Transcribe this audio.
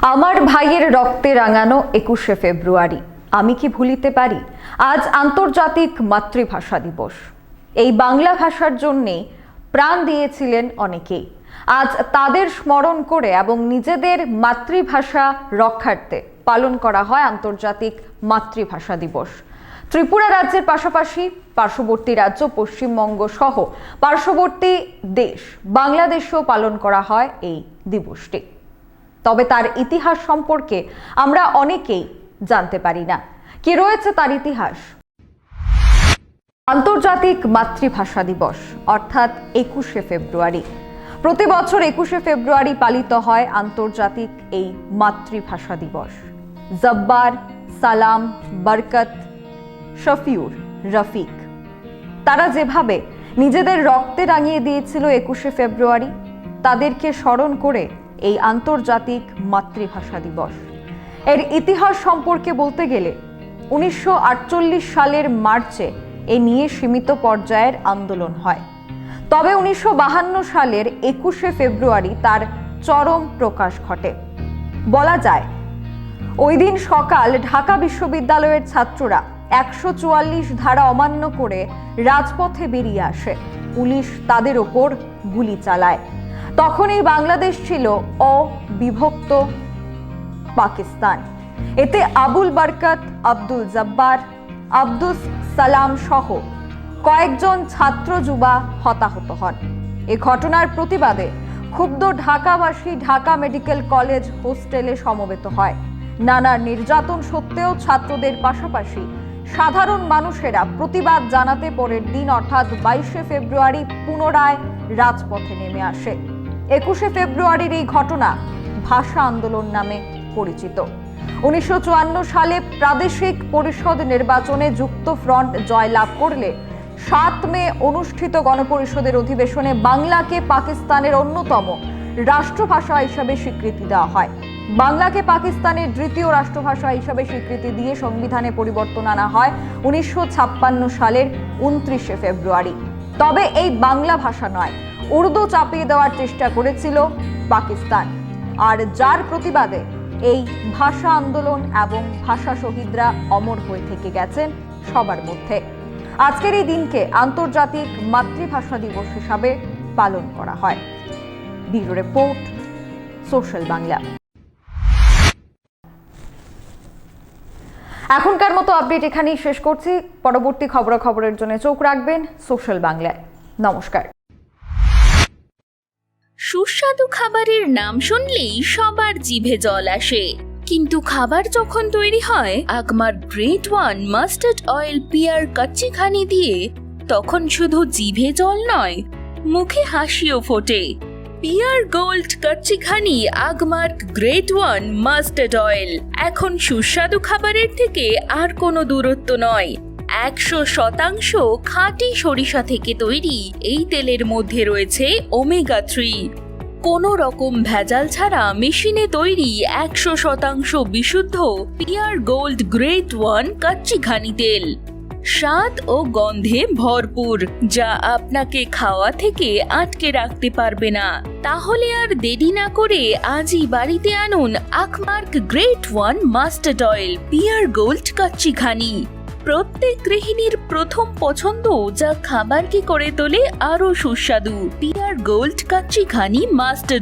আমার ভাইয়ের রক্তে রাঙানো 21শে ফেব্রুয়ারি আমি কি ভুলিতে পারি। আজ আন্তর্জাতিক মাতৃভাষা দিবস। এই বাংলা ভাষার জন্যে প্রাণ দিয়েছিলেন অনেকেই। আজ তাদের স্মরণ করে এবং নিজেদের মাতৃভাষা রক্ষার্থে পালন করা হয় আন্তর্জাতিক মাতৃভাষা দিবস। ত্রিপুরা রাজ্যের পাশাপাশি পার্শ্ববর্তী রাজ্য পশ্চিমবঙ্গ সহ পার্শ্ববর্তী দেশ বাংলাদেশেও পালন করা হয় এই দিবসটি। তবে তার ইতিহাস সম্পর্কে আমরা অনেকেই জানতে পারি না। কি রয়েছে তার ইতিহাস? আন্তর্জাতিক মাতৃভাষা দিবস অর্থাৎ 21শে ফেব্রুয়ারি। প্রতি বছর 21শে ফেব্রুয়ারি পালিত হয় আন্তর্জাতিক এই মাতৃভাষা দিবস। জব্বার, সালাম, বরকত, শফিউর, রফিক তারা যেভাবে নিজেদের রক্তে রাঙিয়ে দিয়েছিল 21শে ফেব্রুয়ারি, তাদেরকে স্মরণ করে এই আন্তর্জাতিক মাতৃভাষা দিবস। এর ইতিহাস সম্পর্কে বলতে গেলে 1948 সালের মার্চে এ নিয়ে সীমিত পর্যায়ের আন্দোলন হয়। তবে 1952 সালের 21শে ফেব্রুয়ারি তার চরম প্রকাশ ঘটে। বলা যায় ওই দিন সকাল ঢাকা বিশ্ববিদ্যালয়ের ছাত্ররা 144 ধারা অমান্য করে রাজপথে বেরিয়ে আসে। পুলিশ তাদের ওপর গুলি চালায়। তখনই বাংলাদেশ ছিল অবিভক্ত পাকিস্তান। এতে আবুল বরকত, আব্দুল জব্বার, আব্দুস সালাম সহ কয়েকজন ছাত্র যুবা হতাহত হন। এ ঘটনার প্রতিবাদে ক্ষুব্ধ ঢাকাবাসী ঢাকা মেডিকেল কলেজ হোস্টেলে সমবেত হয়। নানা নির্যাতন সত্ত্বেও ছাত্রদের পাশাপাশি সাধারণ মানুষেরা প্রতিবাদ জানাতে পরের দিন অর্থাৎ 22শে ফেব্রুয়ারি পুনরায় রাজপথে নেমে আসে। 21শে ফেব্রুয়ারির এই ঘটনা ভাষা আন্দোলন নামে পরিচিত। 1954 সালে প্রাদেশিক পরিষদ নির্বাচনে যুক্ত ফ্রন্ট জয়লাভ করলে 7 মে অনুষ্ঠিত গণপরিষদের অধিবেশনে বাংলাকে পাকিস্তানের অন্যতম রাষ্ট্রভাষা হিসাবে স্বীকৃতি দেওয়া হয়। বাংলাকে পাকিস্তানের দ্বিতীয় রাষ্ট্রভাষা হিসাবে স্বীকৃতি দিয়ে সংবিধানে পরিবর্তন আনা হয় 1956 সালের 29শে ফেব্রুয়ারি। তবে এই বাংলা ভাষা নয়, উর্দু চাপিয়ে দেওয়ার চেষ্টা করেছিল পাকিস্তান, আর যার প্রতিবাদে এই ভাষা আন্দোলন এবং ভাষা শহীদরা অমর হয়ে থেকে গেছেন সবার মধ্যে। আজকের এই দিনকে আন্তর্জাতিক মাতৃভাষা দিবস হিসাবে পালন করা হয়। Bureau report, social Bangla. এখনকার মতো আপডেট এখানেই শেষ করছি। পরবর্তী খবরাখবরের জন্য চোখ রাখবেন সোশ্যাল বাংলায়। নমস্কার। সুস্বাদু খাবারের নাম শুনলেই সবার জিভে জল আসে, কিন্তু খাবার যখন তৈরি হয় Agmark great one mustard oil pure kachchi ghani দিয়ে, তখন শুধু জিভে জল নয়, মুখে হাসিও ফোটে। পিয়ার গোল্ড কাচ্চি ঘানি আগমার গ্রেট ওয়ান মাস্টার্ড অয়েল এখন সুস্বাদু খাবারের থেকে আর কোনো দূরত্ব নয়। 100% খাঁটি সরিষা থেকে তৈরি এই তেলের মধ্যে রয়েছে ওমেগা 3। কোনো রকম ভেজাল ছাড়া মেশিনে তৈরি 100% বিশুদ্ধ পিয়ার গোল্ড গ্রেট ওয়ান কাচ্চি ঘানি তেল। স্বাদ ও গন্ধে ভরপুর, যা আপনাকে খাওয়া থেকে আটকে রাখতে পারবে না। তাহলে আর দেরি না করে আজই বাড়িতে আনুন Agmark great one mustard oil pure gold kachchi ghani. প্রত্যেক গৃহিণীর প্রথম পছন্দ, যা খাবারকে করে তোলে আরো সুস্বাদু। পিয়ার গোল্ড কাচ্চি ঘানি মাস্টার্ড